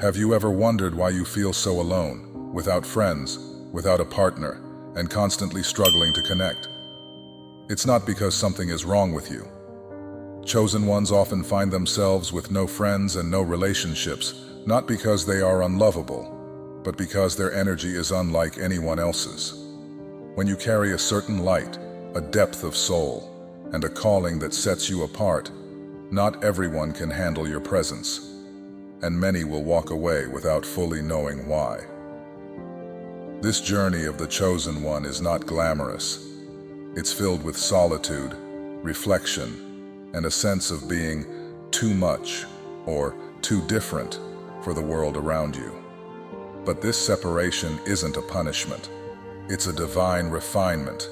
Have you ever wondered why you feel so alone, without friends, without a partner, and constantly struggling to connect? It's not because something is wrong with you. Chosen ones often find themselves with no friends and no relationships, not because they are unlovable, but because their energy is unlike anyone else's. When you carry a certain light, a depth of soul, and a calling that sets you apart, not everyone can handle your presence, and many will walk away without fully knowing why. This journey of the chosen one is not glamorous. It's filled with solitude, reflection, and a sense of being too much or too different for the world around you. But this separation isn't a punishment. It's a divine refinement.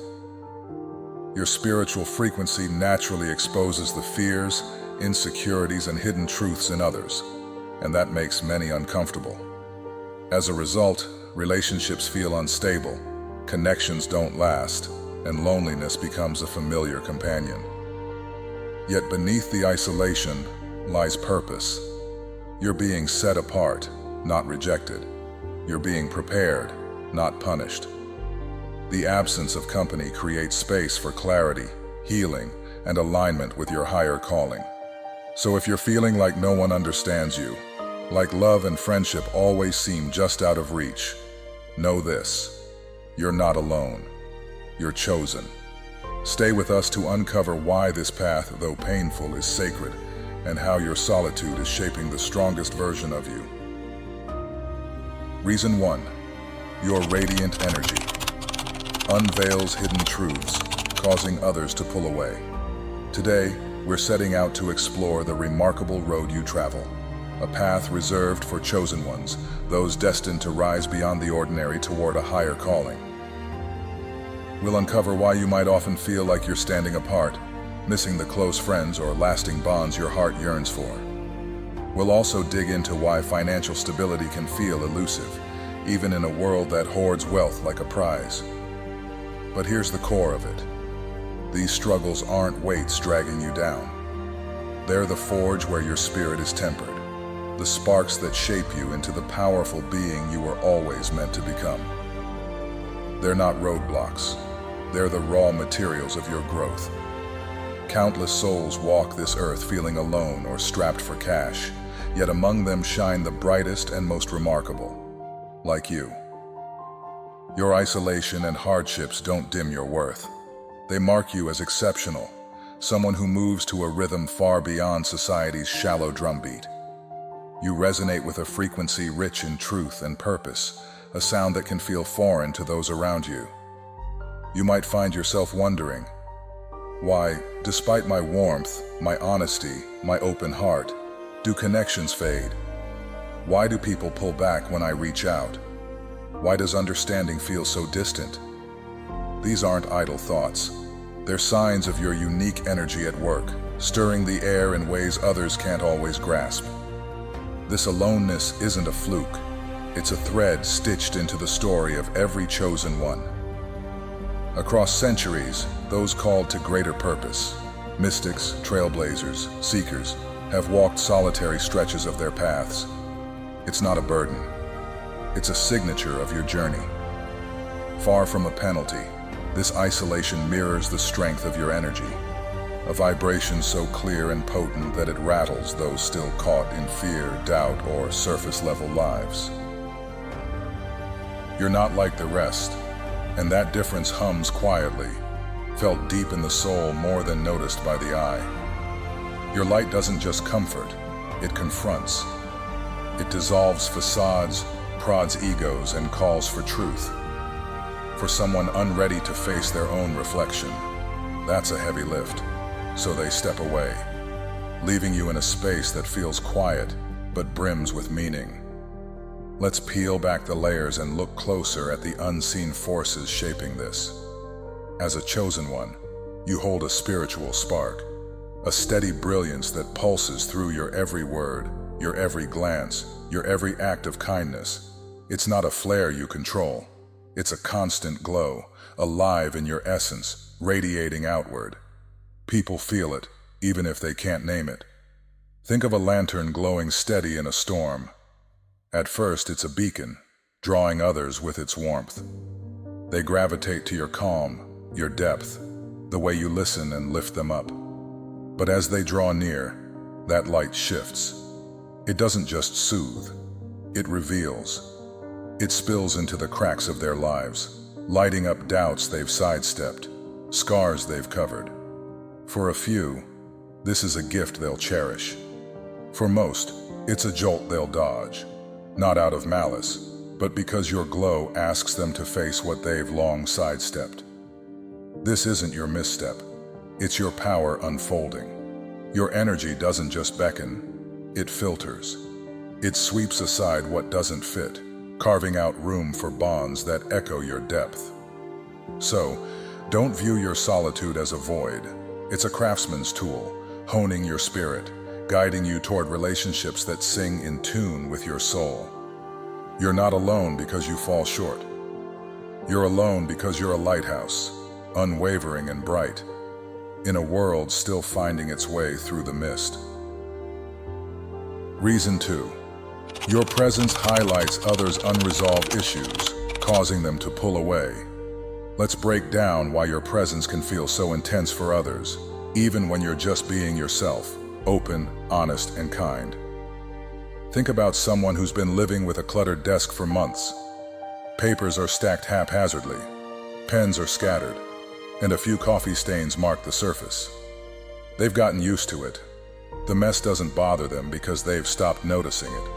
Your spiritual frequency naturally exposes the fears, insecurities, and hidden truths in others, and that makes many uncomfortable. As a result, relationships feel unstable, connections don't last, and loneliness becomes a familiar companion. Yet beneath the isolation lies purpose. You're being set apart, not rejected. You're being prepared, not punished. The absence of company creates space for clarity, healing, and alignment with your higher calling. So if you're feeling like no one understands you, like love and friendship always seem just out of reach, know this: you're not alone. You're chosen. Stay with us to uncover why this path, though painful, is sacred, and how your solitude is shaping the strongest version of you. Reason 1. Your radiant energy unveils hidden truths, causing others to pull away. Today, we're setting out to explore the remarkable road you travel, a path reserved for chosen ones, those destined to rise beyond the ordinary toward a higher calling. We'll uncover why you might often feel like you're standing apart, missing the close friends or lasting bonds your heart yearns for. We'll also dig into why financial stability can feel elusive, even in a world that hoards wealth like a prize. But here's the core of it. These struggles aren't weights dragging you down. They're the forge where your spirit is tempered, the sparks that shape you into the powerful being you were always meant to become. They're not roadblocks. They're the raw materials of your growth. Countless souls walk this earth feeling alone or strapped for cash, yet among them shine the brightest and most remarkable, like you. Your isolation and hardships don't dim your worth. They mark you as exceptional, someone who moves to a rhythm far beyond society's shallow drumbeat. You resonate with a frequency rich in truth and purpose, a sound that can feel foreign to those around you. You might find yourself wondering, why, despite my warmth, my honesty, my open heart, do connections fade? Why do people pull back when I reach out? Why does understanding feel so distant? These aren't idle thoughts. They're signs of your unique energy at work, stirring the air in ways others can't always grasp. This aloneness isn't a fluke. It's a thread stitched into the story of every chosen one. Across centuries, those called to greater purpose, mystics, trailblazers, seekers, have walked solitary stretches of their paths. It's not a burden. It's a signature of your journey. Far from a penalty, this isolation mirrors the strength of your energy, a vibration so clear and potent that it rattles those still caught in fear, doubt, or surface-level lives. You're not like the rest, and that difference hums quietly, felt deep in the soul more than noticed by the eye. Your light doesn't just comfort, it confronts. It dissolves facades, prods egos, and calls for truth. For someone unready to face their own reflection, that's a heavy lift, so they step away, leaving you in a space that feels quiet but brims with meaning. Let's peel back the layers and look closer at the unseen forces shaping this. As a chosen one, you hold a spiritual spark, a steady brilliance that pulses through your every word, your every glance, your every act of kindness. It's not a flare you control. It's a constant glow, alive in your essence, radiating outward. People feel it, even if they can't name it. Think of a lantern glowing steady in a storm. At first, it's a beacon, drawing others with its warmth. They gravitate to your calm, your depth, the way you listen and lift them up. But as they draw near, that light shifts. It doesn't just soothe, it reveals. It spills into the cracks of their lives, lighting up doubts they've sidestepped, scars they've covered. For a few, this is a gift they'll cherish. For most, it's a jolt they'll dodge, not out of malice, but because your glow asks them to face what they've long sidestepped. This isn't your misstep, it's your power unfolding. Your energy doesn't just beckon, it filters. It sweeps aside what doesn't fit, carving out room for bonds that echo your depth. So, don't view your solitude as a void. It's a craftsman's tool, honing your spirit, guiding you toward relationships that sing in tune with your soul. You're not alone because you fall short. You're alone because you're a lighthouse, unwavering and bright, in a world still finding its way through the mist. Reason 2. Your presence highlights others' unresolved issues, causing them to pull away. Let's break down why your presence can feel so intense for others, even when you're just being yourself, open, honest, and kind. Think about someone who's been living with a cluttered desk for months. Papers are stacked haphazardly, pens are scattered, and a few coffee stains mark the surface. They've gotten used to it. The mess doesn't bother them because they've stopped noticing it.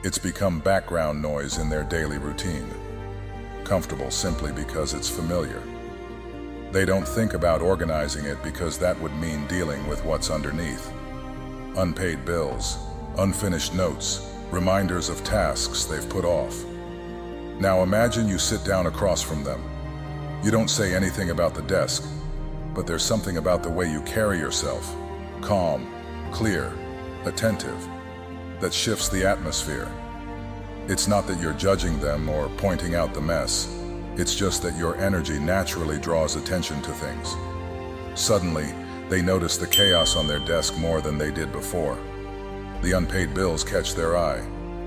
It's become background noise in their daily routine, comfortable simply because it's familiar. They don't think about organizing it because that would mean dealing with what's underneath. Unpaid bills, unfinished notes, reminders of tasks they've put off. Now imagine you sit down across from them. You don't say anything about the desk, but there's something about the way you carry yourself, calm, clear, attentive, that shifts the atmosphere. It's not that you're judging them or pointing out the mess. It's just that your energy naturally draws attention to things. Suddenly, they notice the chaos on their desk more than they did before. The unpaid bills catch their eye,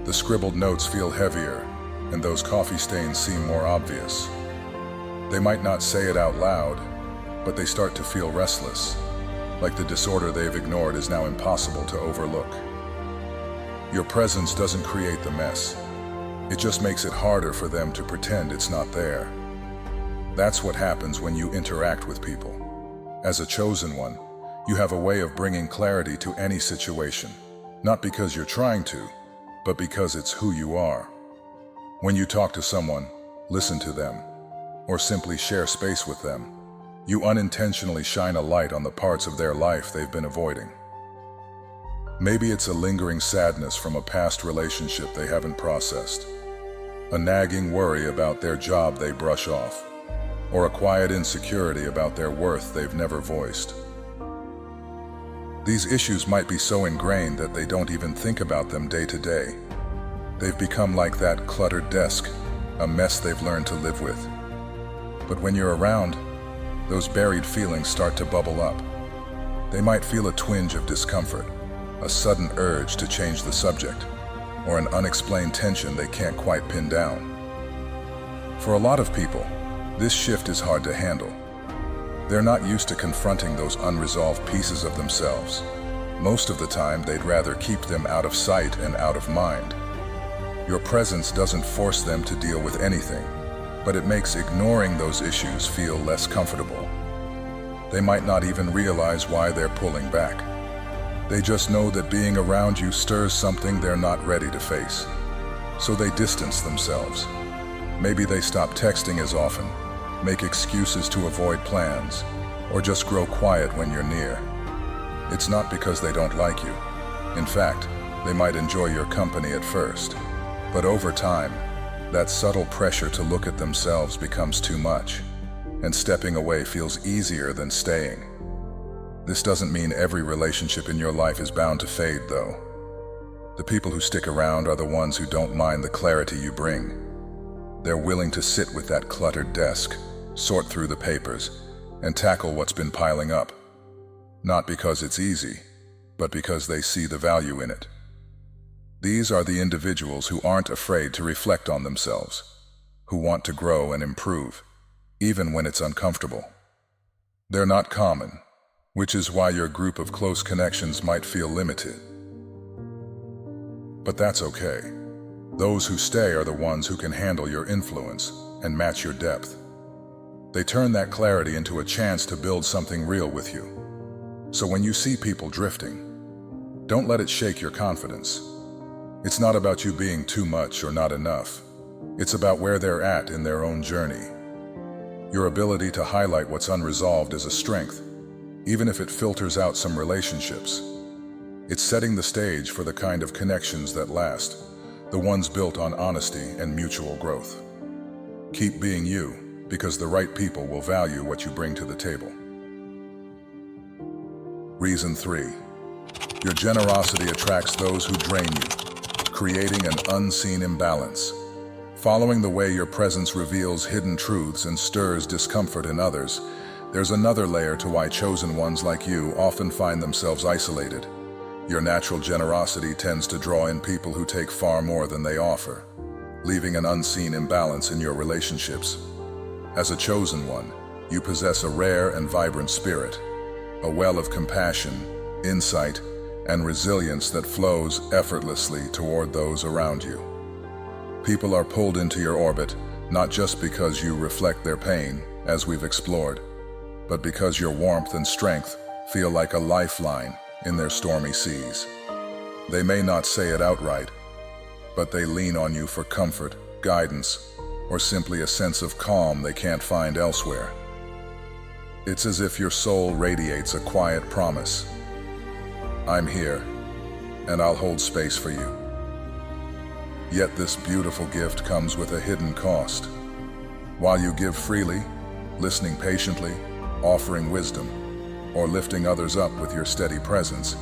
the scribbled notes feel heavier, and those coffee stains seem more obvious. They might not say it out loud, but they start to feel restless, like the disorder they've ignored is now impossible to overlook. Your presence doesn't create the mess. It just makes it harder for them to pretend it's not there. That's what happens when you interact with people. As a chosen one, you have a way of bringing clarity to any situation, not because you're trying to, but because it's who you are. When you talk to someone, listen to them, or simply share space with them, you unintentionally shine a light on the parts of their life they've been avoiding. Maybe it's a lingering sadness from a past relationship they haven't processed, a nagging worry about their job they brush off, or a quiet insecurity about their worth they've never voiced. These issues might be so ingrained that they don't even think about them day to day. They've become like that cluttered desk, a mess they've learned to live with. But when you're around, those buried feelings start to bubble up. They might feel a twinge of discomfort, a sudden urge to change the subject, or an unexplained tension they can't quite pin down. For a lot of people, this shift is hard to handle. They're not used to confronting those unresolved pieces of themselves. Most of the time, they'd rather keep them out of sight and out of mind. Your presence doesn't force them to deal with anything, but it makes ignoring those issues feel less comfortable. They might not even realize why they're pulling back. They just know that being around you stirs something they're not ready to face. So they distance themselves. Maybe they stop texting as often, make excuses to avoid plans, or just grow quiet when you're near. It's not because they don't like you. In fact, they might enjoy your company at first. But over time, that subtle pressure to look at themselves becomes too much, and stepping away feels easier than staying. This doesn't mean every relationship in your life is bound to fade, though. The people who stick around are the ones who don't mind the clarity you bring. They're willing to sit with that cluttered desk, sort through the papers, and tackle what's been piling up. Not because it's easy, but because they see the value in it. These are the individuals who aren't afraid to reflect on themselves, who want to grow and improve, even when it's uncomfortable. They're not common, which is why your group of close connections might feel limited. But that's okay. Those who stay are the ones who can handle your influence and match your depth. They turn that clarity into a chance to build something real with you. So when you see people drifting, don't let it shake your confidence. It's not about you being too much or not enough. It's about where they're at in their own journey. Your ability to highlight what's unresolved is a strength, even if it filters out some relationships. It's setting the stage for the kind of connections that last, the ones built on honesty and mutual growth. Keep being you, because the right people will value what you bring to the table. Reason 3. Your generosity attracts those who drain you, creating an unseen imbalance. Following the way your presence reveals hidden truths and stirs discomfort in others, there's another layer to why chosen ones like you often find themselves isolated. Your natural generosity tends to draw in people who take far more than they offer, leaving an unseen imbalance in your relationships. As a chosen one, you possess a rare and vibrant spirit, a well of compassion, insight, and resilience that flows effortlessly toward those around you. People are pulled into your orbit not just because you reflect their pain, as we've explored, but because your warmth and strength feel like a lifeline in their stormy seas. They may not say it outright, but they lean on you for comfort, guidance, or simply a sense of calm they can't find elsewhere. It's as if your soul radiates a quiet promise. I'm here, and I'll hold space for you. Yet this beautiful gift comes with a hidden cost. While you give freely, listening patiently, offering wisdom, or lifting others up with your steady presence,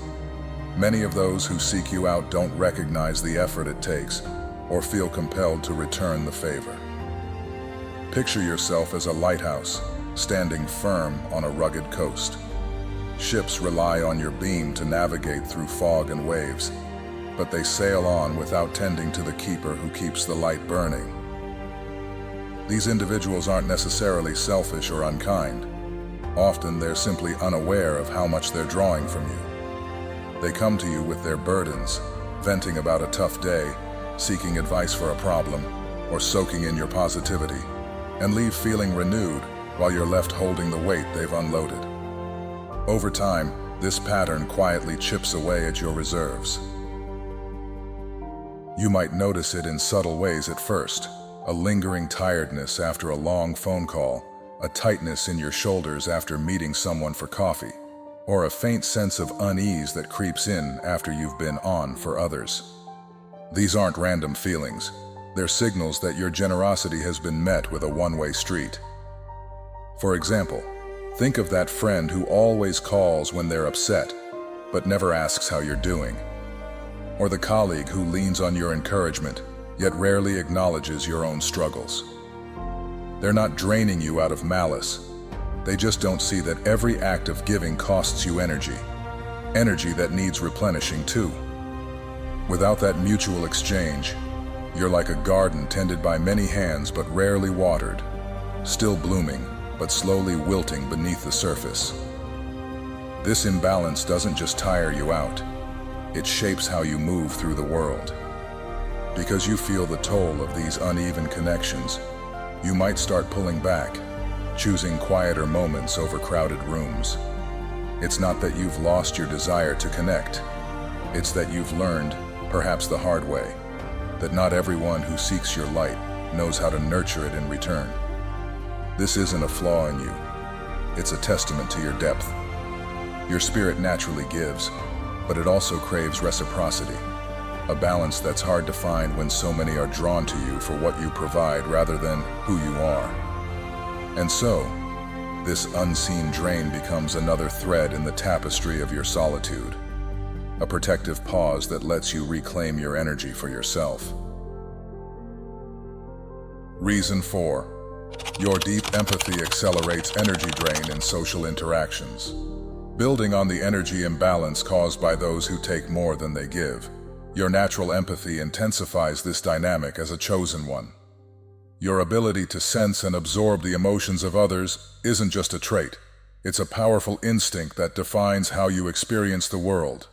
many of those who seek you out don't recognize the effort it takes or feel compelled to return the favor. Picture yourself as a lighthouse, standing firm on a rugged coast. Ships rely on your beam to navigate through fog and waves, but they sail on without tending to the keeper who keeps the light burning. These individuals aren't necessarily selfish or unkind. Often they're simply unaware of how much they're drawing from you. They come to you with their burdens, venting about a tough day, seeking advice for a problem, or soaking in your positivity, and leave feeling renewed while you're left holding the weight they've unloaded. Over time, this pattern quietly chips away at your reserves. You might notice it in subtle ways at first: a lingering tiredness after a long phone call, a tightness in your shoulders after meeting someone for coffee, or a faint sense of unease that creeps in after you've been on for others. These aren't random feelings. They're signals that your generosity has been met with a one-way street. For example, think of that friend who always calls when they're upset, but never asks how you're doing. Or the colleague who leans on your encouragement, yet rarely acknowledges your own struggles. They're not draining you out of malice. They just don't see that every act of giving costs you energy that needs replenishing too. Without that mutual exchange, you're like a garden tended by many hands but rarely watered, still blooming but slowly wilting beneath the surface. This imbalance doesn't just tire you out, it shapes how you move through the world. Because you feel the toll of these uneven connections, you might start pulling back, choosing quieter moments over crowded rooms. It's not that you've lost your desire to connect. It's that you've learned, perhaps the hard way, that not everyone who seeks your light knows how to nurture it in return. This isn't a flaw in you. It's a testament to your depth. Your spirit naturally gives, but it also craves reciprocity, a balance that's hard to find when so many are drawn to you for what you provide rather than who you are. And so, this unseen drain becomes another thread in the tapestry of your solitude, a protective pause that lets you reclaim your energy for yourself. Reason 4. Your deep empathy accelerates energy drain in social interactions. Building on the energy imbalance caused by those who take more than they give, your natural empathy intensifies this dynamic as a chosen one. Your ability to sense and absorb the emotions of others isn't just a trait, it's a powerful instinct that defines how you experience the world.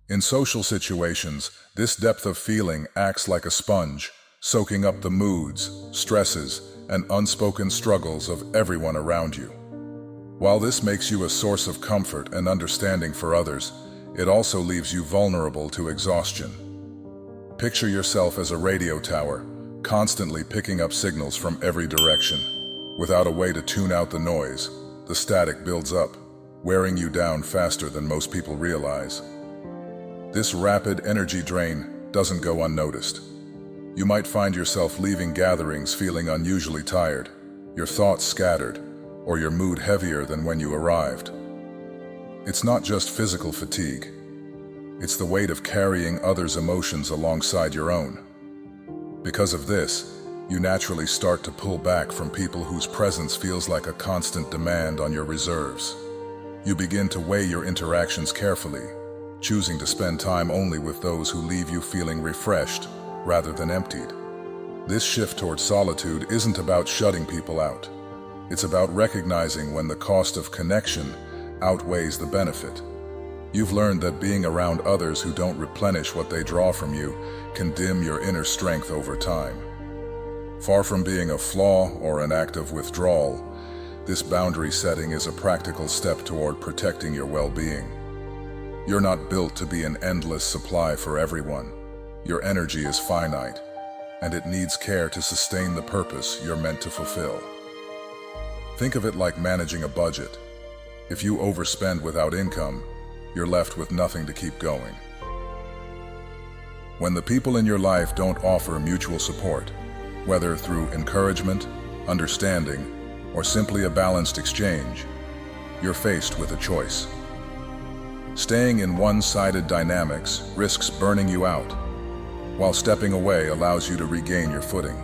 In social situations, this depth of feeling acts like a sponge, soaking up the moods, stresses, and unspoken struggles of everyone around you. While this makes you a source of comfort and understanding for others, it also leaves you vulnerable to exhaustion. Picture yourself as a radio tower, constantly picking up signals from every direction. Without a way to tune out the noise, the static builds up, wearing you down faster than most people realize. This rapid energy drain doesn't go unnoticed. You might find yourself leaving gatherings feeling unusually tired, your thoughts scattered, or your mood heavier than when you arrived. It's not just physical fatigue. It's the weight of carrying others' emotions alongside your own. Because of this, you naturally start to pull back from people whose presence feels like a constant demand on your reserves. You begin to weigh your interactions carefully, choosing to spend time only with those who leave you feeling refreshed rather than emptied. This shift towards solitude isn't about shutting people out. It's about recognizing when the cost of connection outweighs the benefit. You've learned that being around others who don't replenish what they draw from you can dim your inner strength over time. Far from being a flaw or an act of withdrawal, this boundary setting is a practical step toward protecting your well-being. You're not built to be an endless supply for everyone. Your energy is finite, and it needs care to sustain the purpose you're meant to fulfill. Think of it like managing a budget. If you overspend without income, you're left with nothing to keep going. When the people in your life don't offer mutual support, whether through encouragement, understanding, or simply a balanced exchange, you're faced with a choice. Staying in one-sided dynamics risks burning you out, while stepping away allows you to regain your footing.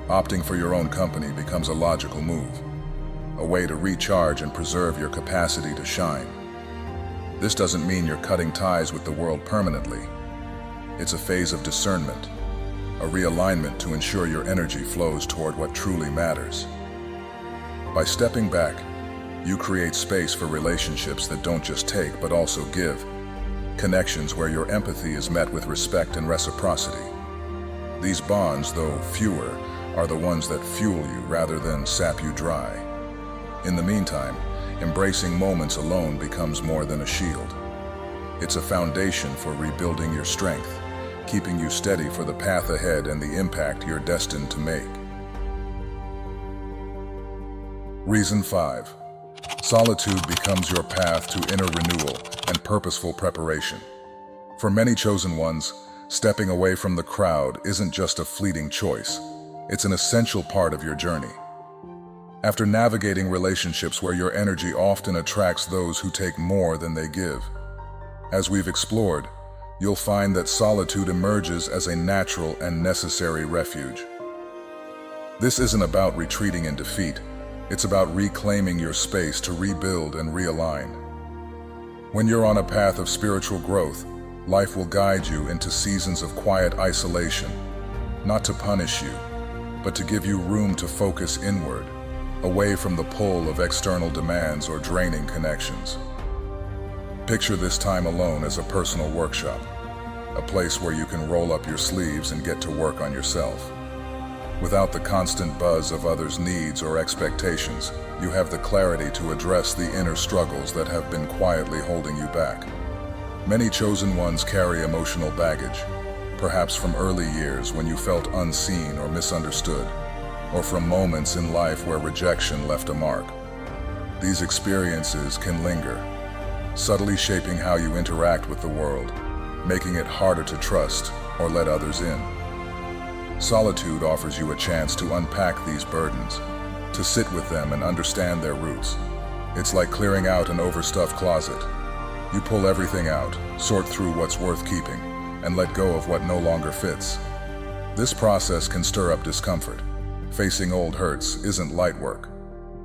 Opting for your own company becomes a logical move, a way to recharge and preserve your capacity to shine. This doesn't mean you're cutting ties with the world permanently. It's a phase of discernment, a realignment to ensure your energy flows toward what truly matters. By stepping back, you create space for relationships that don't just take but also give, connections where your empathy is met with respect and reciprocity. These bonds, though fewer, are the ones that fuel you rather than sap you dry. In the meantime, embracing moments alone becomes more than a shield. It's a foundation for rebuilding your strength, keeping you steady for the path ahead and the impact you're destined to make. Reason 5. Solitude becomes your path to inner renewal and purposeful preparation. For many chosen ones, stepping away from the crowd isn't just a fleeting choice. It's an essential part of your journey. After navigating relationships where your energy often attracts those who take more than they give, as we've explored, you'll find that solitude emerges as a natural and necessary refuge. This isn't about retreating in defeat. It's about reclaiming your space to rebuild and realign. When you're on a path of spiritual growth, life will guide you into seasons of quiet isolation, not to punish you, but to give you room to focus inward, away from the pull of external demands or draining connections. Picture this time alone as a personal workshop, a place where you can roll up your sleeves and get to work on yourself. Without the constant buzz of others' needs or expectations, you have the clarity to address the inner struggles that have been quietly holding you back. Many chosen ones carry emotional baggage, perhaps from early years when you felt unseen or misunderstood, or from moments in life where rejection left a mark. These experiences can linger, subtly shaping how you interact with the world, making it harder to trust or let others in. Solitude offers you a chance to unpack these burdens, to sit with them and understand their roots. It's like clearing out an overstuffed closet. You pull everything out, sort through what's worth keeping, and let go of what no longer fits. This process can stir up discomfort. Facing old hurts isn't light work.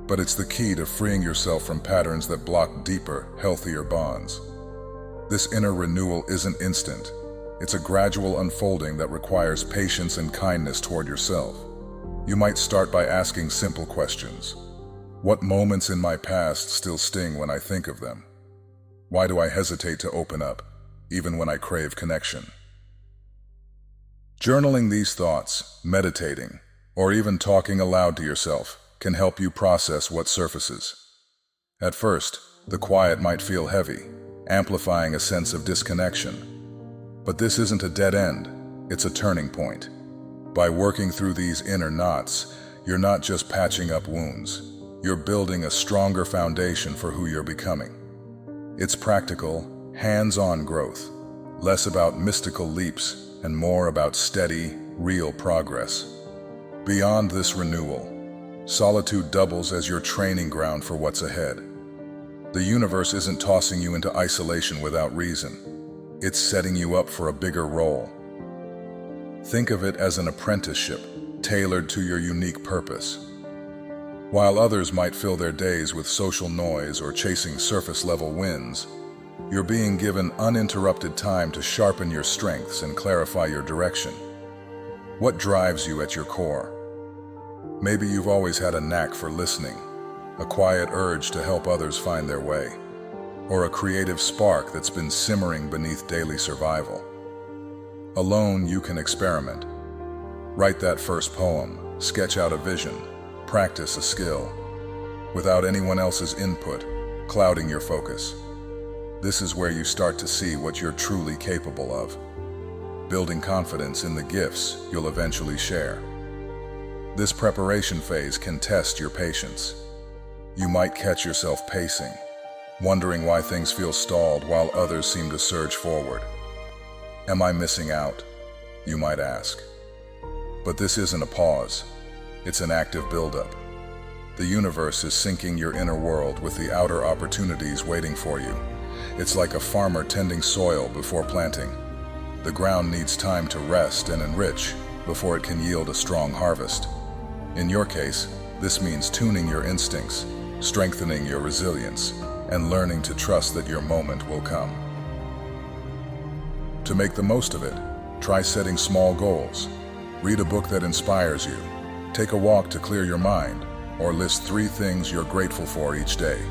But it's the key to freeing yourself from patterns that block deeper, healthier bonds. This inner renewal isn't instant. It's a gradual unfolding that requires patience and kindness toward yourself. You might start by asking simple questions. What moments in my past still sting when I think of them? Why do I hesitate to open up, even when I crave connection? Journaling these thoughts, meditating, or even talking aloud to yourself can help you process what surfaces. At first, the quiet might feel heavy, amplifying a sense of disconnection. But this isn't a dead end, it's a turning point. By working through these inner knots, you're not just patching up wounds, you're building a stronger foundation for who you're becoming. It's practical, hands-on growth, less about mystical leaps and more about steady, real progress. Beyond this renewal, solitude doubles as your training ground for what's ahead. The universe isn't tossing you into isolation without reason. It's setting you up for a bigger role. Think of it as an apprenticeship, tailored to your unique purpose. While others might fill their days with social noise or chasing surface-level wins, you're being given uninterrupted time to sharpen your strengths and clarify your direction. What drives you at your core? Maybe you've always had a knack for listening, a quiet urge to help others find their way, or a creative spark that's been simmering beneath daily survival. Alone, you can experiment. Write that first poem, sketch out a vision, practice a skill, without anyone else's input, clouding your focus. This is where you start to see what you're truly capable of, building confidence in the gifts you'll eventually share. This preparation phase can test your patience. You might catch yourself pacing, wondering why things feel stalled while others seem to surge forward. Am I missing out? You might ask. But this isn't a pause. It's an active buildup. The universe is syncing your inner world with the outer opportunities waiting for you. It's like a farmer tending soil before planting. The ground needs time to rest and enrich before it can yield a strong harvest. In your case, this means tuning your instincts, strengthening your resilience, and learning to trust that your moment will come. To make the most of it, try setting small goals. Read a book that inspires you, take a walk to clear your mind, or list 3 things you're grateful for each day.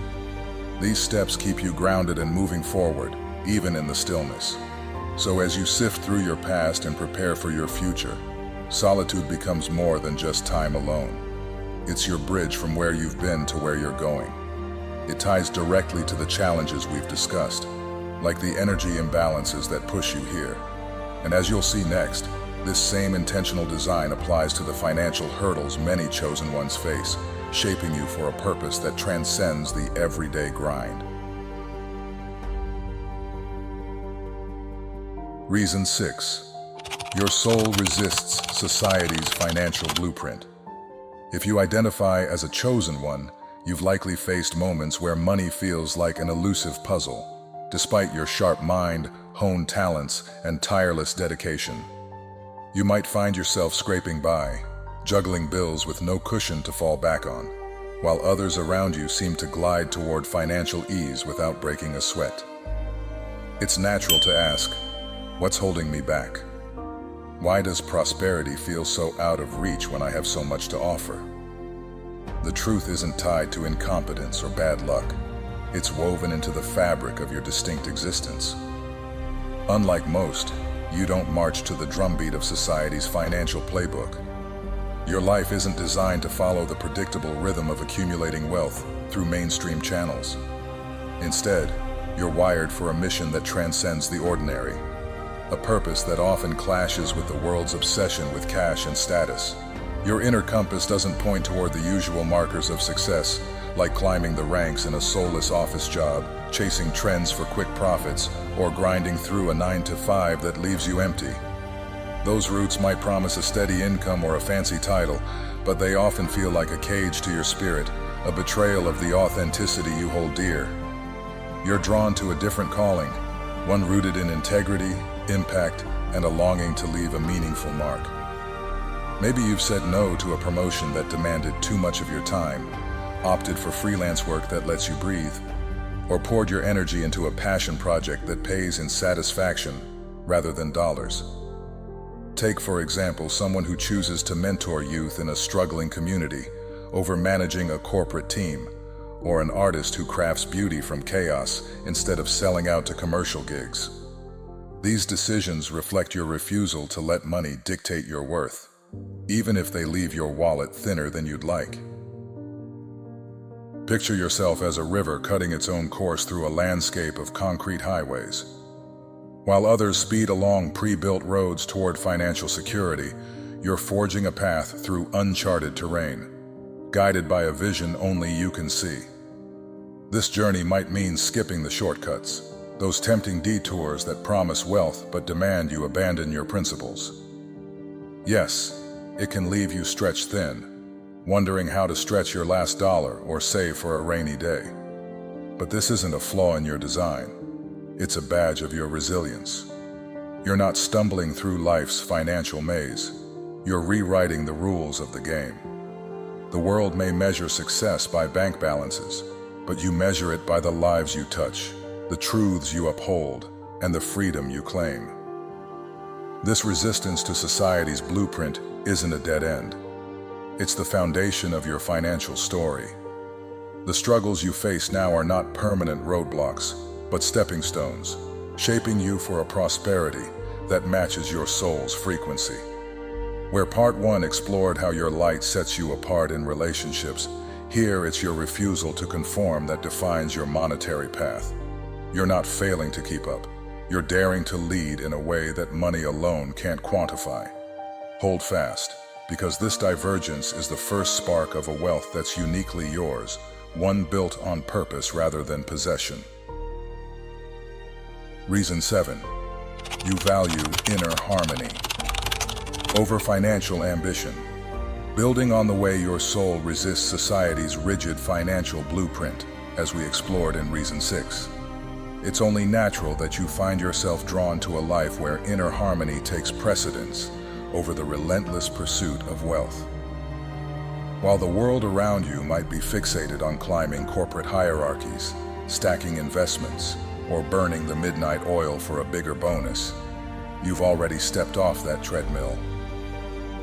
These steps keep you grounded and moving forward, even in the stillness. So as you sift through your past and prepare for your future, solitude becomes more than just time alone. It's your bridge from where you've been to where you're going. It ties directly to the challenges we've discussed, like the energy imbalances that push you here. And as you'll see next, this same intentional design applies to the financial hurdles many chosen ones face, shaping you for a purpose that transcends the everyday grind. Reason 6. Your soul resists society's financial blueprint. If you identify as a chosen one, you've likely faced moments where money feels like an elusive puzzle, despite your sharp mind, honed talents, and tireless dedication. You might find yourself scraping by, juggling bills with no cushion to fall back on, while others around you seem to glide toward financial ease without breaking a sweat. It's natural to ask, what's holding me back? Why does prosperity feel so out of reach when I have so much to offer? The truth isn't tied to incompetence or bad luck. It's woven into the fabric of your distinct existence. Unlike most, you don't march to the drumbeat of society's financial playbook. Your life isn't designed to follow the predictable rhythm of accumulating wealth through mainstream channels. Instead, you're wired for a mission that transcends the ordinary, a purpose that often clashes with the world's obsession with cash and status. Your inner compass doesn't point toward the usual markers of success, like climbing the ranks in a soulless office job, chasing trends for quick profits, or grinding through a 9-to-5 that leaves you empty. Those routes might promise a steady income or a fancy title, but they often feel like a cage to your spirit, a betrayal of the authenticity you hold dear. You're drawn to a different calling, one rooted in integrity, impact, and a longing to leave a meaningful mark. Maybe you've said no to a promotion that demanded too much of your time, opted for freelance work that lets you breathe, or poured your energy into a passion project that pays in satisfaction rather than dollars. Take, for example, someone who chooses to mentor youth in a struggling community over managing a corporate team, or an artist who crafts beauty from chaos instead of selling out to commercial gigs. These decisions reflect your refusal to let money dictate your worth, even if they leave your wallet thinner than you'd like. Picture yourself as a river cutting its own course through a landscape of concrete highways. While others speed along pre-built roads toward financial security, you're forging a path through uncharted terrain, guided by a vision only you can see. This journey might mean skipping the shortcuts, those tempting detours that promise wealth but demand you abandon your principles. Yes, it can leave you stretched thin, wondering how to stretch your last dollar or save for a rainy day. But this isn't a flaw in your design. It's a badge of your resilience. You're not stumbling through life's financial maze. You're rewriting the rules of the game. The world may measure success by bank balances, but you measure it by the lives you touch, the truths you uphold, and the freedom you claim. This resistance to society's blueprint isn't a dead end. It's the foundation of your financial story. The struggles you face now are not permanent roadblocks, but stepping stones, shaping you for a prosperity that matches your soul's frequency. Where part 1 explored how your light sets you apart in relationships, here it's your refusal to conform that defines your monetary path. You're not failing to keep up. You're daring to lead in a way that money alone can't quantify. Hold fast, because this divergence is the first spark of a wealth that's uniquely yours, one built on purpose rather than possession. Reason 7. You value inner harmony over financial ambition. Building on the way your soul resists society's rigid financial blueprint, as we explored in Reason 6. It's only natural that you find yourself drawn to a life where inner harmony takes precedence over the relentless pursuit of wealth. While the world around you might be fixated on climbing corporate hierarchies, stacking investments, or burning the midnight oil for a bigger bonus, you've already stepped off that treadmill.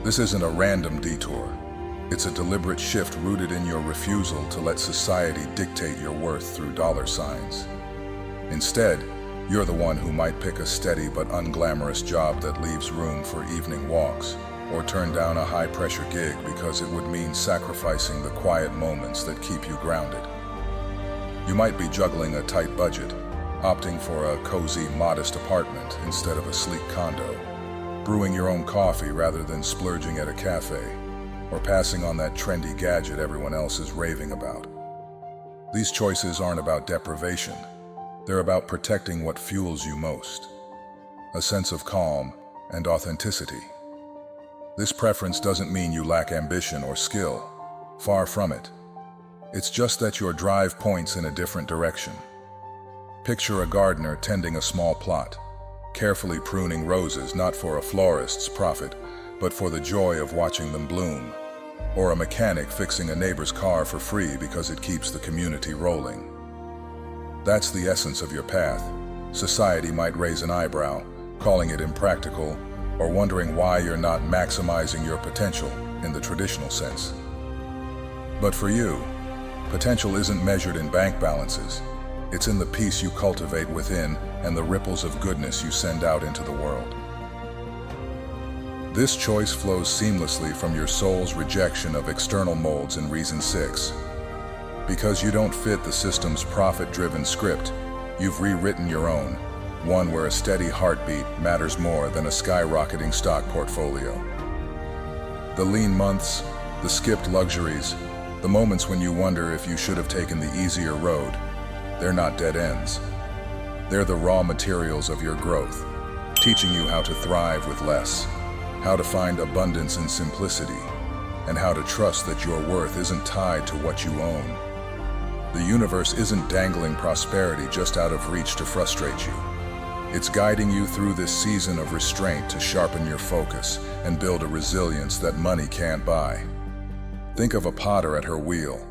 This isn't a random detour. It's a deliberate shift rooted in your refusal to let society dictate your worth through dollar signs. Instead, you're the one who might pick a steady but unglamorous job that leaves room for evening walks, or turn down a high-pressure gig because it would mean sacrificing the quiet moments that keep you grounded. You might be juggling a tight budget, opting for a cozy, modest apartment instead of a sleek condo, brewing your own coffee rather than splurging at a cafe, or passing on that trendy gadget everyone else is raving about. These choices aren't about deprivation. They're about protecting what fuels you most, a sense of calm and authenticity. This preference doesn't mean you lack ambition or skill. Far from it. It's just that your drive points in a different direction. Picture a gardener tending a small plot, carefully pruning roses not for a florist's profit, but for the joy of watching them bloom, or a mechanic fixing a neighbor's car for free because it keeps the community rolling. That's the essence of your path. Society might raise an eyebrow, calling it impractical, or wondering why you're not maximizing your potential in the traditional sense. But for you, potential isn't measured in bank balances. It's in the peace you cultivate within and the ripples of goodness you send out into the world. This choice flows seamlessly from your soul's rejection of external molds in Reason 6. Because you don't fit the system's profit-driven script, you've rewritten your own, one where a steady heartbeat matters more than a skyrocketing stock portfolio. The lean months, the skipped luxuries, the moments when you wonder if you should have taken the easier road, they're not dead ends. They're the raw materials of your growth, teaching you how to thrive with less, how to find abundance in simplicity, and how to trust that your worth isn't tied to what you own. The universe isn't dangling prosperity just out of reach to frustrate you. It's guiding you through this season of restraint to sharpen your focus and build a resilience that money can't buy. Think of a potter at her wheel,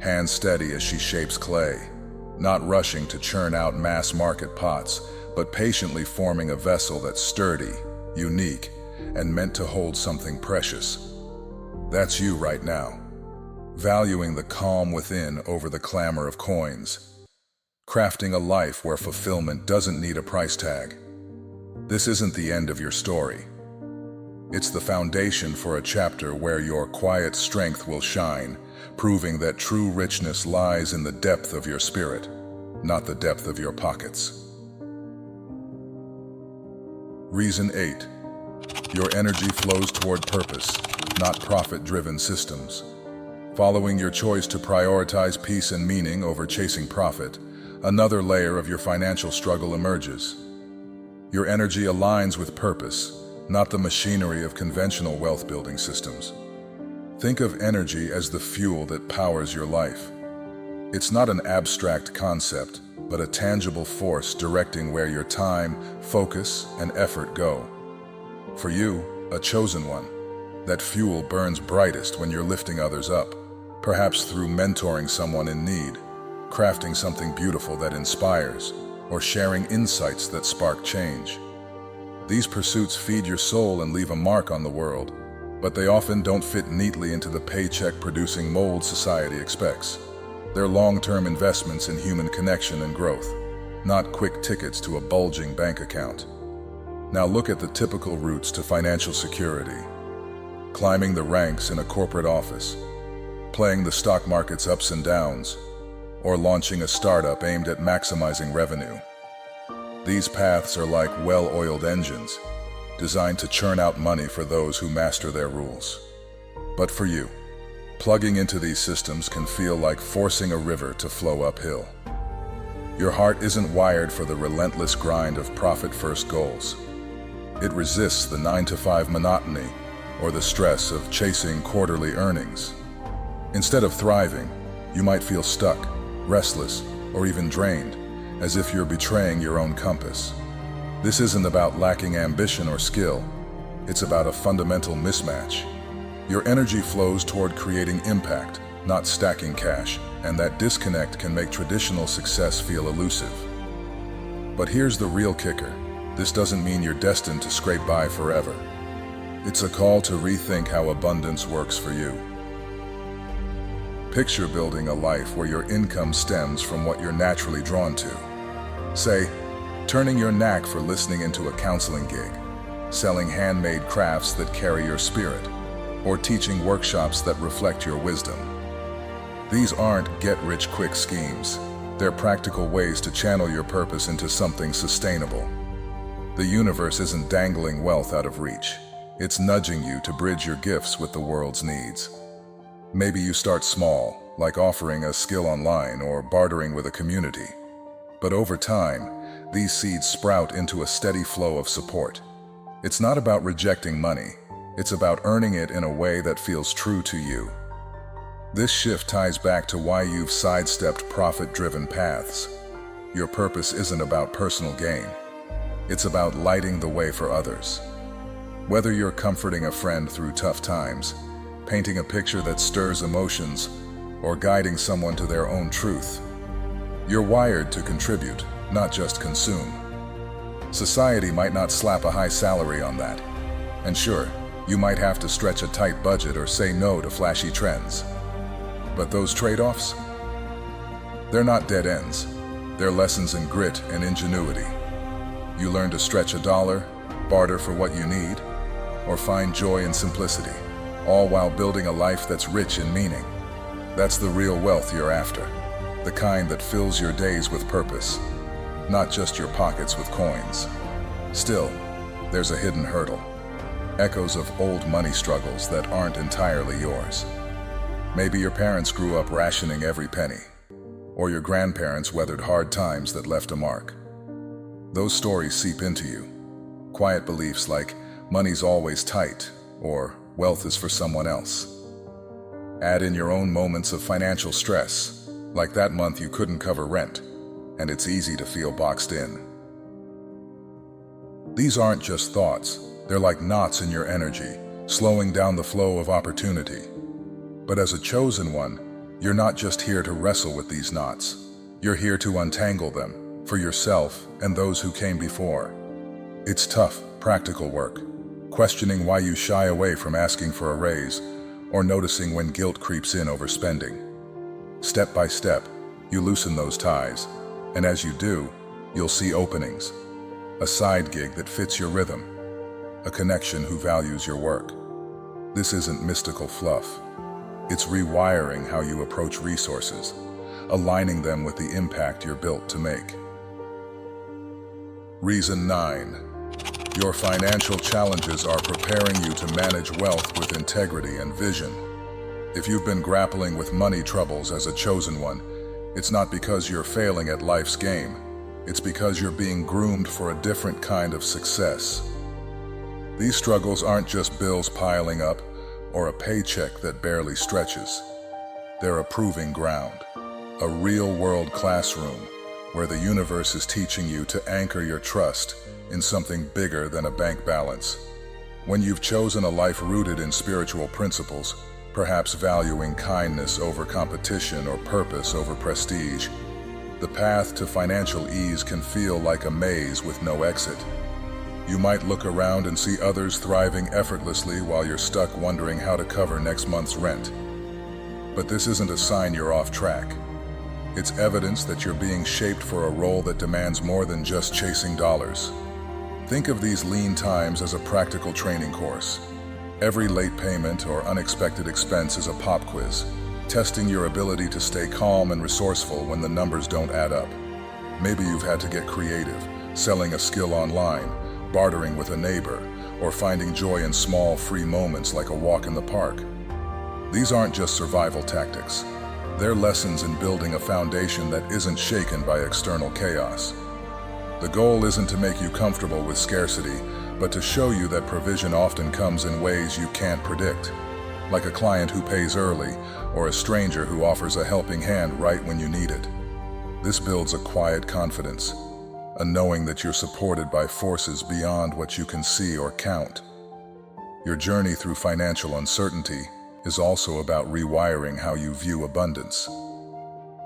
hand steady as she shapes clay, not rushing to churn out mass-market pots, but patiently forming a vessel that's sturdy, unique, and meant to hold something precious. That's you right now, valuing the calm within over the clamor of coins, crafting a life where fulfillment doesn't need a price tag. This isn't the end of your story. It's the foundation for a chapter where your quiet strength will shine, proving that true richness lies in the depth of your spirit, not the depth of your pockets. Reason 8. Your energy flows toward purpose, not profit-driven systems. Following your choice to prioritize peace and meaning over chasing profit, another layer of your financial struggle emerges. Your energy aligns with purpose, not the machinery of conventional wealth-building systems. Think of energy as the fuel that powers your life. It's not an abstract concept, but a tangible force directing where your time, focus, and effort go. For you, a chosen one, that fuel burns brightest when you're lifting others up, perhaps through mentoring someone in need, crafting something beautiful that inspires, or sharing insights that spark change. These pursuits feed your soul and leave a mark on the world, but they often don't fit neatly into the paycheck-producing mold society expects. They're long-term investments in human connection and growth, not quick tickets to a bulging bank account. Now look at the typical routes to financial security. Climbing the ranks in a corporate office, playing the stock market's ups and downs, or launching a startup aimed at maximizing revenue. These paths are like well-oiled engines, designed to churn out money for those who master their rules. But for you, plugging into these systems can feel like forcing a river to flow uphill. Your heart isn't wired for the relentless grind of profit-first goals. It resists the 9-to-5 monotony or the stress of chasing quarterly earnings. Instead of thriving, you might feel stuck, restless, or even drained, as if you're betraying your own compass. This isn't about lacking ambition or skill. It's about a fundamental mismatch. Your energy flows toward creating impact, not stacking cash, and that disconnect can make traditional success feel elusive. But here's the real kicker. This doesn't mean you're destined to scrape by forever. It's a call to rethink how abundance works for you. Picture building a life where your income stems from what you're naturally drawn to. Say, turning your knack for listening into a counseling gig, selling handmade crafts that carry your spirit, or teaching workshops that reflect your wisdom. These aren't get-rich-quick schemes. They're practical ways to channel your purpose into something sustainable. The universe isn't dangling wealth out of reach. It's nudging you to bridge your gifts with the world's needs. Maybe you start small, like offering a skill online or bartering with a community. But over time, these seeds sprout into a steady flow of support. It's not about rejecting money. It's about earning it in a way that feels true to you. This shift ties back to why you've sidestepped profit-driven paths. Your purpose isn't about personal gain. It's about lighting the way for others. Whether you're comforting a friend through tough times, painting a picture that stirs emotions, or guiding someone to their own truth, you're wired to contribute, not just consume. Society might not slap a high salary on that. And sure, you might have to stretch a tight budget or say no to flashy trends. But those trade-offs? They're not dead ends. They're lessons in grit and ingenuity. You learn to stretch a dollar, barter for what you need, or find joy in simplicity, all while building a life that's rich in meaning. That's the real wealth you're after, the kind that fills your days with purpose, not just your pockets with coins. Still, there's a hidden hurdle. Echoes of old money struggles that aren't entirely yours. Maybe your parents grew up rationing every penny, or your grandparents weathered hard times that left a mark. Those stories seep into you. Quiet beliefs like money's always tight, or wealth is for someone else. Add in your own moments of financial stress, like that month you couldn't cover rent, and it's easy to feel boxed in. These aren't just thoughts. They're like knots in your energy, slowing down the flow of opportunity. But as a chosen one, You're not just here to wrestle with these knots. You're here to untangle them, for yourself and those who came before. It's tough, practical work, questioning why you shy away from asking for a raise, or noticing when guilt creeps in over spending. Step by step, you loosen those ties, and as you do, you'll see openings. A side gig that fits your rhythm, a connection who values your work. This isn't mystical fluff. It's rewiring how you approach resources, aligning them with the impact you're built to make. Reason 9. Your financial challenges are preparing you to manage wealth with integrity and vision. If you've been grappling with money troubles as a chosen one, it's not because you're failing at life's game. It's because you're being groomed for a different kind of success. These struggles aren't just bills piling up or a paycheck that barely stretches. They're a proving ground, a real-world classroom where the universe is teaching you to anchor your trust in something bigger than a bank balance. When you've chosen a life rooted in spiritual principles, perhaps valuing kindness over competition or purpose over prestige, the path to financial ease can feel like a maze with no exit. You might look around and see others thriving effortlessly while you're stuck wondering how to cover next month's rent. But this isn't a sign you're off track. It's evidence that you're being shaped for a role that demands more than just chasing dollars. Think of these lean times as a practical training course. Every late payment or unexpected expense is a pop quiz, testing your ability to stay calm and resourceful when the numbers don't add up. Maybe you've had to get creative, selling a skill online, bartering with a neighbor, or finding joy in small, free moments like a walk in the park. These aren't just survival tactics. They're lessons in building a foundation that isn't shaken by external chaos. The goal isn't to make you comfortable with scarcity, but to show you that provision often comes in ways you can't predict, like a client who pays early or a stranger who offers a helping hand right when you need it. This builds a quiet confidence, a knowing that you're supported by forces beyond what you can see or count. Your journey through financial uncertainty is also about rewiring how you view abundance.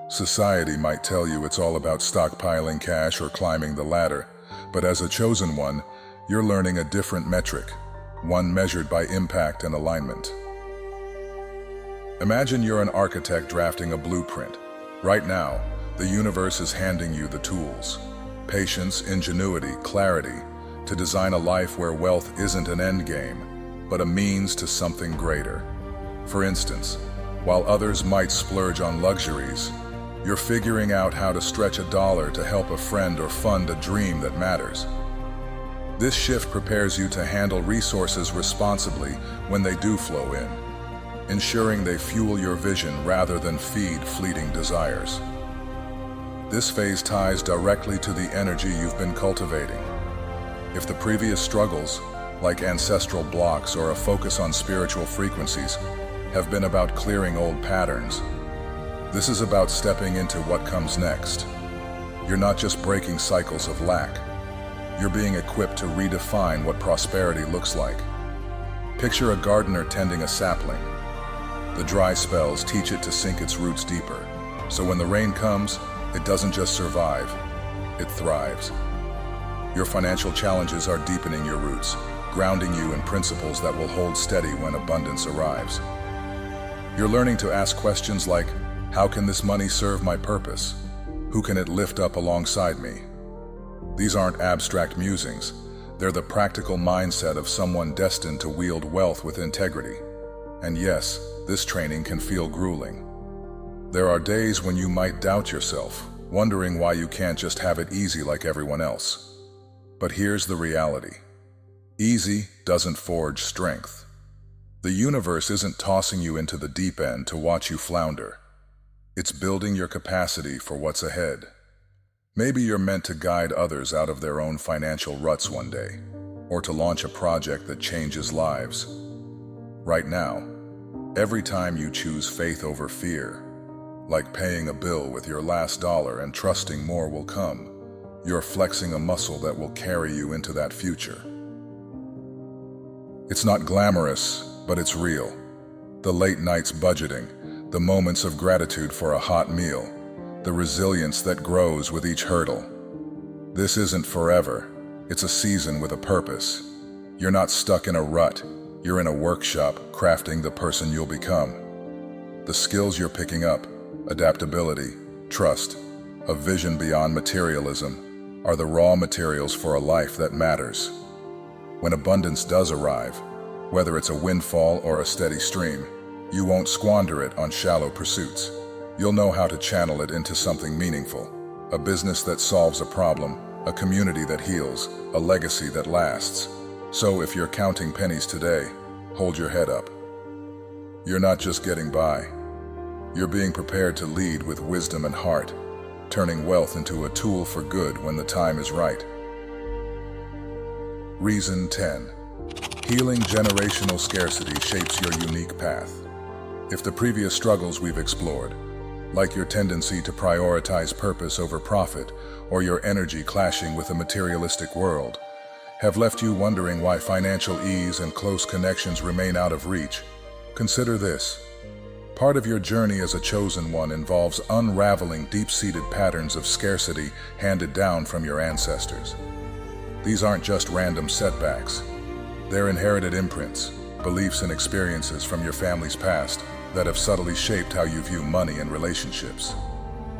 Society might tell you it's all about stockpiling cash or climbing the ladder, but as a chosen one, you're learning a different metric, one measured by impact and alignment. Imagine you're an architect drafting a blueprint. Right now, the universe is handing you the tools, patience, ingenuity, clarity, to design a life where wealth isn't an end game, but a means to something greater. For instance, while others might splurge on luxuries, you're figuring out how to stretch $1 to help a friend or fund a dream that matters. This shift prepares you to handle resources responsibly when they do flow in, ensuring they fuel your vision rather than feed fleeting desires. This phase ties directly to the energy you've been cultivating. If the previous struggles, like ancestral blocks or a focus on spiritual frequencies, have been about clearing old patterns, this is about stepping into what comes next. You're not just breaking cycles of lack. You're being equipped to redefine what prosperity looks like. Picture a gardener tending a sapling. The dry spells teach it to sink its roots deeper, so when the rain comes, it doesn't just survive, it thrives. Your financial challenges are deepening your roots, grounding you in principles that will hold steady when abundance arrives. You're learning to ask questions like, how can this money serve my purpose? Who can it lift up alongside me? These aren't abstract musings. They're the practical mindset of someone destined to wield wealth with integrity. And yes, this training can feel grueling. There are days when you might doubt yourself, wondering why you can't just have it easy like everyone else. But here's the reality. Easy doesn't forge strength. The universe isn't tossing you into the deep end to watch you flounder. It's building your capacity for what's ahead. Maybe you're meant to guide others out of their own financial ruts one day, or to launch a project that changes lives. Right now, every time you choose faith over fear, like paying a bill with your last dollar and trusting more will come, you're flexing a muscle that will carry you into that future. It's not glamorous, but it's real. The late nights budgeting, the moments of gratitude for a hot meal, the resilience that grows with each hurdle. This isn't forever. It's a season with a purpose. You're not stuck in a rut. You're in a workshop crafting the person you'll become. The skills you're picking up, adaptability, trust, a vision beyond materialism, are the raw materials for a life that matters. When abundance does arrive, whether it's a windfall or a steady stream, you won't squander it on shallow pursuits. You'll know how to channel it into something meaningful, a business that solves a problem, a community that heals, a legacy that lasts. So if you're counting pennies today, hold your head up. You're not just getting by. You're being prepared to lead with wisdom and heart, turning wealth into a tool for good when the time is right. Reason 10. Healing generational scarcity shapes your unique path. If the previous struggles we've explored, like your tendency to prioritize purpose over profit or your energy clashing with a materialistic world, have left you wondering why financial ease and close connections remain out of reach, consider this. Part of your journey as a chosen one involves unraveling deep-seated patterns of scarcity handed down from your ancestors. These aren't just random setbacks. They're inherited imprints, beliefs and experiences from your family's past that have subtly shaped how you view money and relationships.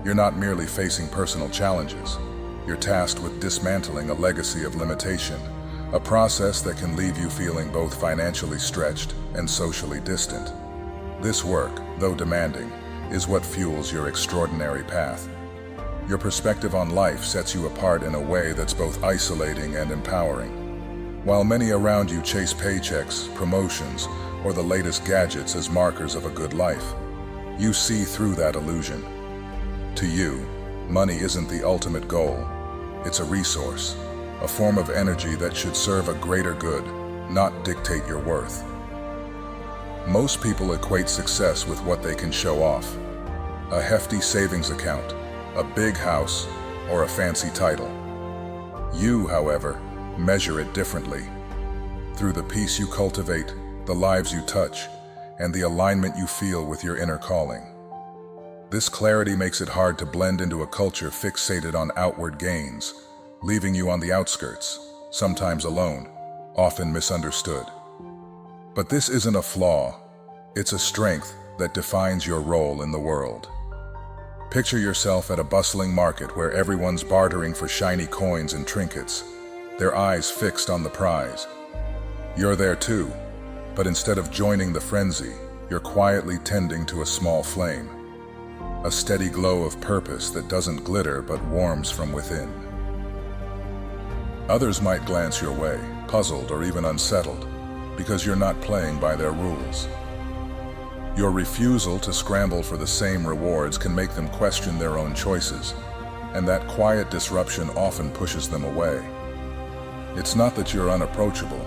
You're not merely facing personal challenges. You're tasked with dismantling a legacy of limitation, a process that can leave you feeling both financially stretched and socially distant. This work, though demanding, is what fuels your extraordinary path. Your perspective on life sets you apart in a way that's both isolating and empowering. While many around you chase paychecks, promotions, or the latest gadgets as markers of a good life, you see through that illusion. To you, money isn't the ultimate goal. It's a resource, a form of energy that should serve a greater good, not dictate your worth. Most people equate success with what they can show off: a hefty savings account, a big house, or a fancy title. You, however, measure it differently. Through the peace you cultivate, the lives you touch, and the alignment you feel with your inner calling. This clarity makes it hard to blend into a culture fixated on outward gains, leaving you on the outskirts, sometimes alone, often misunderstood. But this isn't a flaw. It's a strength that defines your role in the world. Picture yourself at a bustling market where everyone's bartering for shiny coins and trinkets, their eyes fixed on the prize. You're there too, but instead of joining the frenzy, you're quietly tending to a small flame, a steady glow of purpose that doesn't glitter but warms from within. Others might glance your way, puzzled or even unsettled, because you're not playing by their rules. Your refusal to scramble for the same rewards can make them question their own choices, and that quiet disruption often pushes them away. It's not that you're unapproachable,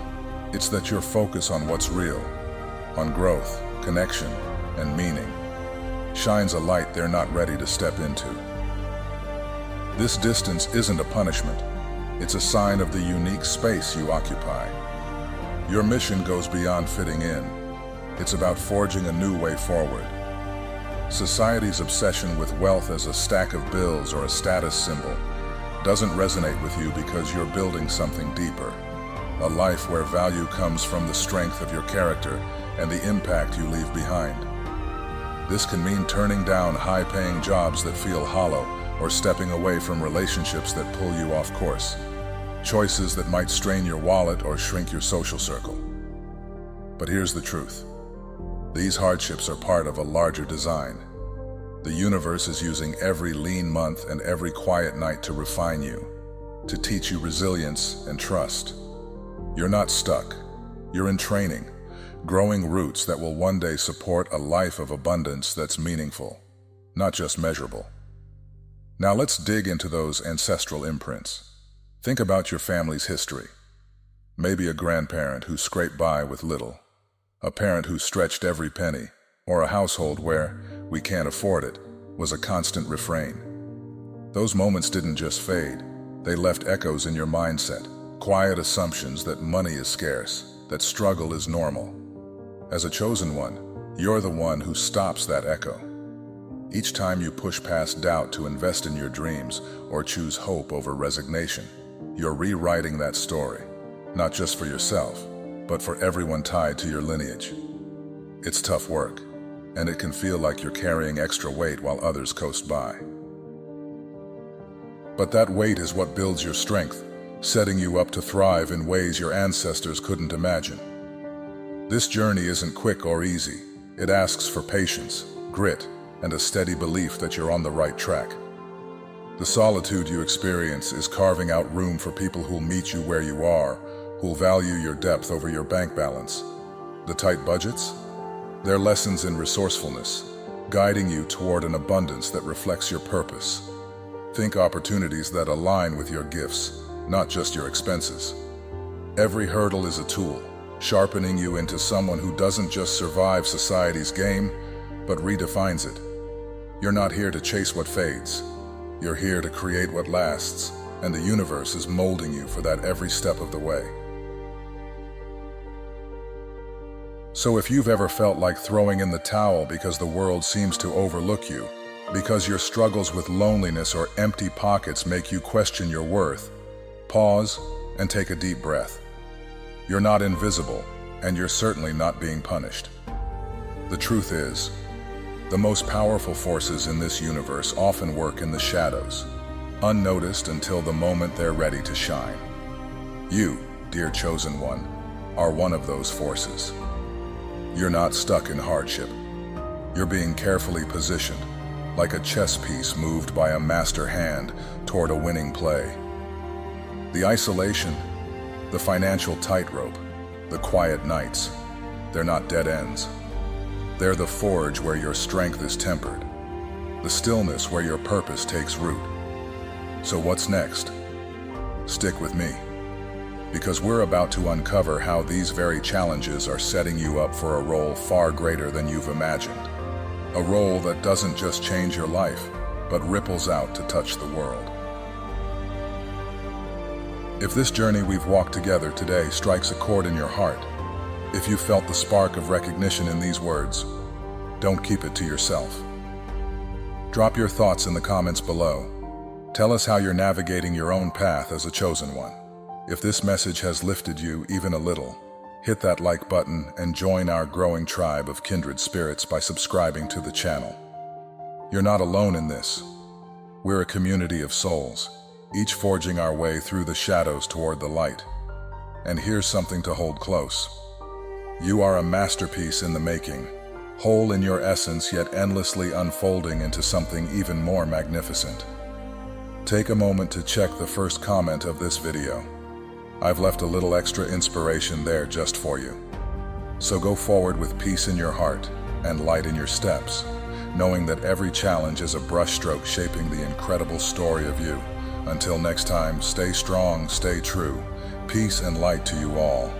it's that your focus on what's real, on growth, connection, and meaning, shines a light they're not ready to step into. This distance isn't a punishment, it's a sign of the unique space you occupy. Your mission goes beyond fitting in. It's about forging a new way forward. Society's obsession with wealth as a stack of bills or a status symbol doesn't resonate with you because you're building something deeper, a life where value comes from the strength of your character and the impact you leave behind. This can mean turning down high-paying jobs that feel hollow or stepping away from relationships that pull you off course, choices that might strain your wallet or shrink your social circle. But here's the truth. These hardships are part of a larger design. The universe is using every lean month and every quiet night to refine you, to teach you resilience and trust. You're not stuck. You're in training, growing roots that will one day support a life of abundance that's meaningful, not just measurable. Now let's dig into those ancestral imprints. Think about your family's history. Maybe a grandparent who scraped by with little, a parent who stretched every penny, or a household where "we can't afford it" was a constant refrain. Those moments didn't just fade, they left echoes in your mindset, quiet assumptions that money is scarce, that struggle is normal. As a chosen one, You're the one who stops that echo. Each time you push past doubt to invest in your dreams or choose hope over resignation, you're rewriting that story, not just for yourself, but for everyone tied to your lineage. It's tough work, and it can feel like you're carrying extra weight while others coast by. But that weight is what builds your strength, setting you up to thrive in ways your ancestors couldn't imagine. This journey isn't quick or easy. It asks for patience, grit, and a steady belief that you're on the right track. The solitude you experience is carving out room for people who'll meet you where you are, who'll value your depth over your bank balance. The tight budgets? They're lessons in resourcefulness, guiding you toward an abundance that reflects your purpose. Think opportunities that align with your gifts, not just your expenses. Every hurdle is a tool, sharpening you into someone who doesn't just survive society's game, but redefines it. You're not here to chase what fades. You're here to create what lasts, and the universe is molding you for that every step of the way. So if you've ever felt like throwing in the towel because the world seems to overlook you, because your struggles with loneliness or empty pockets make you question your worth, pause and take a deep breath. You're not invisible, and you're certainly not being punished. The truth is, the most powerful forces in this universe often work in the shadows, unnoticed until the moment they're ready to shine. You, dear chosen one, are one of those forces. You're not stuck in hardship. You're being carefully positioned, like a chess piece moved by a master hand toward a winning play. The isolation, the financial tightrope, the quiet nights, they're not dead ends. They're the forge where your strength is tempered, the stillness where your purpose takes root. So what's next? Stick with me, because we're about to uncover how these very challenges are setting you up for a role far greater than you've imagined. A role that doesn't just change your life, but ripples out to touch the world. If this journey we've walked together today strikes a chord in your heart, if you felt the spark of recognition in these words, don't keep it to yourself. Drop your thoughts in the comments below. Tell us how you're navigating your own path as a chosen one. If this message has lifted you even a little, hit that like button and join our growing tribe of kindred spirits by subscribing to the channel. You're not alone in this. We're a community of souls, each forging our way through the shadows toward the light. And here's something to hold close. You are a masterpiece in the making, whole in your essence yet endlessly unfolding into something even more magnificent. Take a moment to check the first comment of this video. I've left a little extra inspiration there just for you. So go forward with peace in your heart and light in your steps, knowing that every challenge is a brushstroke shaping the incredible story of you. Until next time, stay strong, stay true. Peace and light to you all.